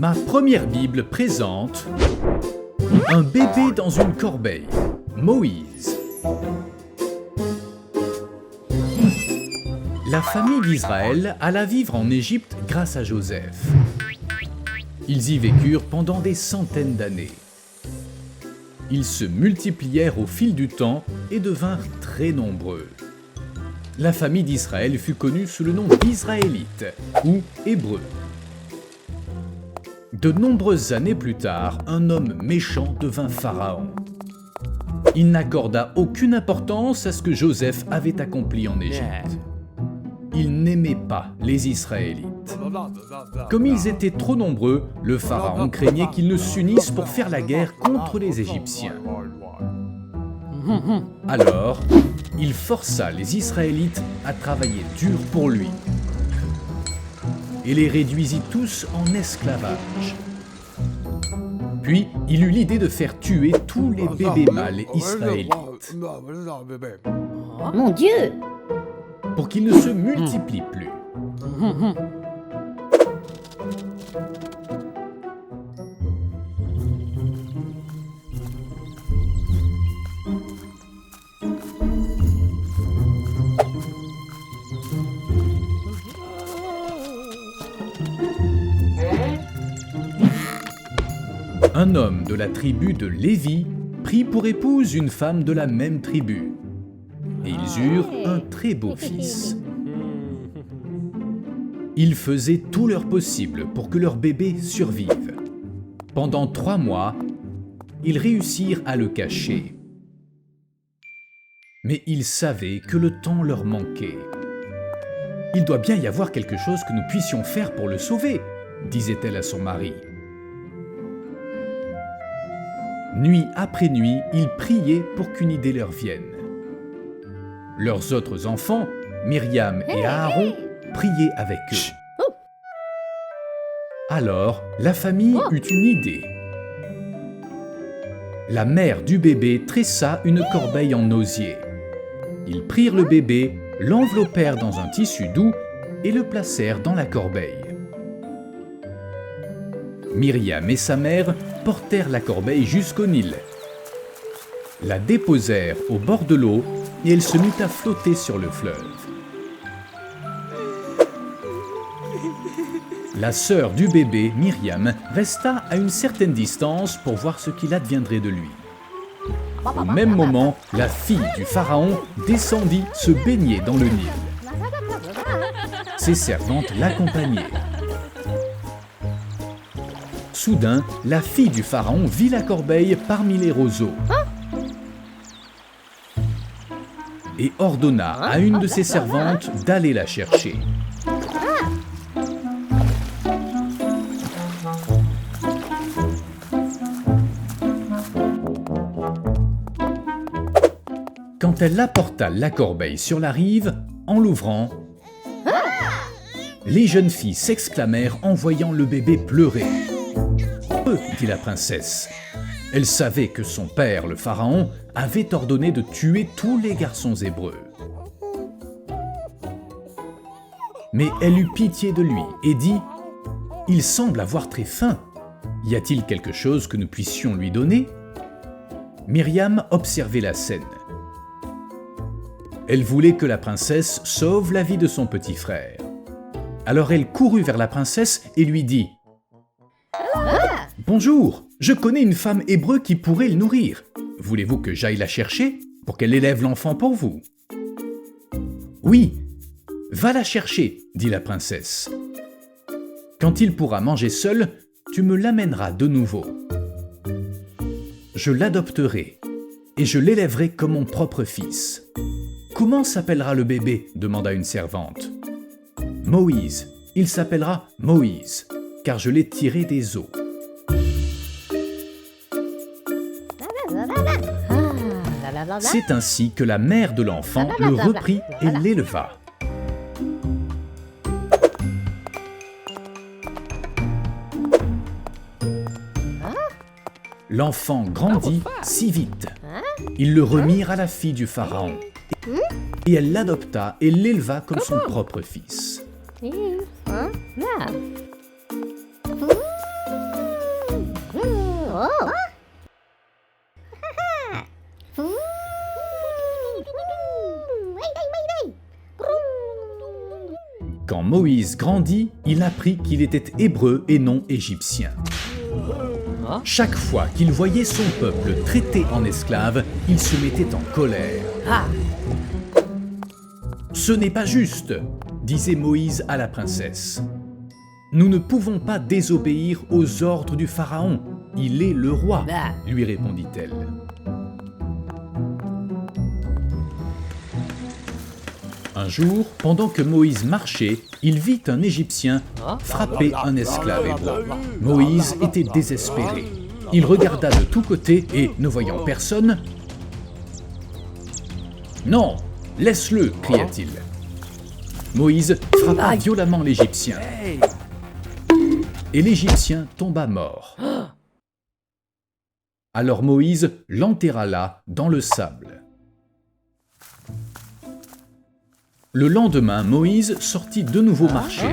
Ma première Bible présente un bébé dans une corbeille, Moïse. La famille d'Israël alla vivre en Égypte grâce à Joseph. Ils y vécurent pendant des centaines d'années. Ils se multiplièrent au fil du temps et devinrent très nombreux. La famille d'Israël fut connue sous le nom d'Israélites ou Hébreux. De nombreuses années plus tard, un homme méchant devint pharaon. Il n'accorda aucune importance à ce que Joseph avait accompli en Égypte. Il n'aimait pas les Israélites. Comme ils étaient trop nombreux, le pharaon craignait qu'ils ne s'unissent pour faire la guerre contre les Égyptiens. Alors, il força les Israélites à travailler dur pour lui et les réduisit tous en esclavage. Puis, il eut l'idée de faire tuer tous les bébés mâles israélites Mon Dieu! pour qu'ils ne se multiplient plus. Un homme de la tribu de Lévi prit pour épouse une femme de la même tribu, et ils eurent un très beau fils. Ils faisaient tout leur possible pour que leur bébé survive. Pendant 3 mois, ils réussirent à le cacher. Mais ils savaient que le temps leur manquait. « Il doit bien y avoir quelque chose que nous puissions faire pour le sauver », disait-elle à son mari. Nuit après nuit, ils priaient pour qu'une idée leur vienne. Leurs autres enfants, Myriam et Aaron, priaient avec eux. Alors, la famille eut une idée. La mère du bébé tressa une corbeille en osier. Ils prirent le bébé, l'enveloppèrent dans un tissu doux et le placèrent dans la corbeille. Myriam et sa mère portèrent la corbeille jusqu'au Nil, la déposèrent au bord de l'eau et elle se mit à flotter sur le fleuve. La sœur du bébé, Myriam, resta à une certaine distance pour voir ce qu'il adviendrait de lui. Au même moment, la fille du pharaon descendit se baigner dans le Nil. Ses servantes l'accompagnaient. Soudain, la fille du pharaon vit la corbeille parmi les roseaux et ordonna à une de ses servantes d'aller la chercher. Quand elle apporta la corbeille sur la rive, en l'ouvrant, les jeunes filles s'exclamèrent en voyant le bébé pleurer. « dit la princesse. Elle savait que son père, le pharaon, avait ordonné de tuer tous les garçons hébreux. Mais elle eut pitié de lui et dit « Il semble avoir très faim. Y a-t-il quelque chose que nous puissions lui donner ?» Myriam observait la scène. Elle voulait que la princesse sauve la vie de son petit frère. Alors elle courut vers la princesse et lui dit « Bonjour, je connais une femme hébreu qui pourrait le nourrir. Voulez-vous que j'aille la chercher pour qu'elle élève l'enfant pour vous ?»« Oui, va la chercher, dit la princesse. Quand il pourra manger seul, tu me l'amèneras de nouveau. Je l'adopterai et je l'élèverai comme mon propre fils. »« Comment s'appellera le bébé ?» demanda une servante. « Moïse, il s'appellera Moïse, car je l'ai tiré des eaux. » C'est ainsi que la mère de l'enfant le reprit et l'éleva. L'enfant grandit si vite. Ils le remirent à la fille du pharaon. Et elle l'adopta et l'éleva comme son propre fils. Moïse grandit, il apprit qu'il était hébreu et non égyptien. Chaque fois qu'il voyait son peuple traité en esclave, il se mettait en colère. « Ce n'est pas juste !» disait Moïse à la princesse. « Nous ne pouvons pas désobéir aux ordres du pharaon. Il est le roi, » lui répondit-elle. Un jour, pendant que Moïse marchait, il vit un Égyptien frapper un esclave hébreu. Moïse était désespéré. Il regarda de tous côtés et, ne voyant personne, « Non, laisse-le » cria-t-il. Moïse frappa violemment l'Égyptien. Et l'Égyptien tomba mort. Alors Moïse l'enterra là, dans le sable. Le lendemain, Moïse sortit de nouveau marcher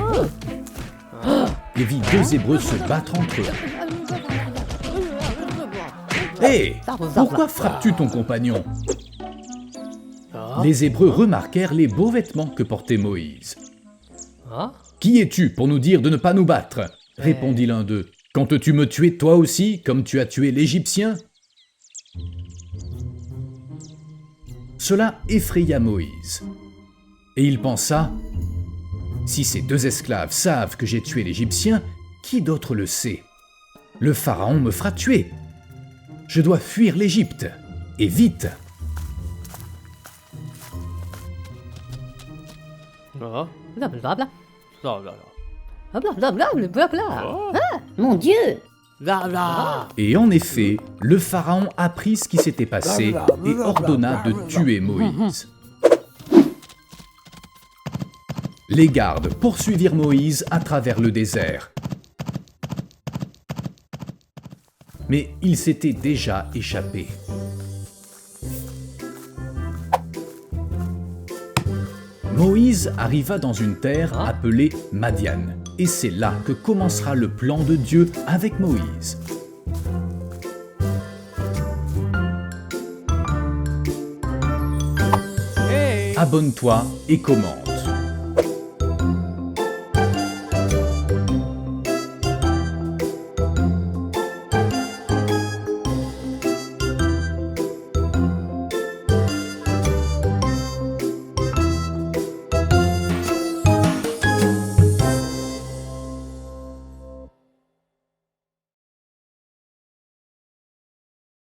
et vit deux Hébreux se battre entre eux. « Hé, pourquoi frappes-tu ton compagnon ?» Les Hébreux remarquèrent les beaux vêtements que portait Moïse. « Qui es-tu pour nous dire de ne pas nous battre ?» répondit l'un d'eux. « Comptes-tu me tuer toi aussi, comme tu as tué l'Égyptien ?» Cela effraya Moïse. Et il pensa, « Si ces deux esclaves savent que j'ai tué l'Égyptien, qui d'autre le sait? Le pharaon me fera tuer. Je dois fuir l'Égypte, et vite !» Mon Dieu! Et en effet, le pharaon apprit ce qui s'était passé et ordonna de tuer Moïse. Les gardes poursuivirent Moïse à travers le désert. Mais il s'était déjà échappé. Moïse arriva dans une terre appelée Madian, et c'est là que commencera le plan de Dieu avec Moïse. Abonne-toi et commente.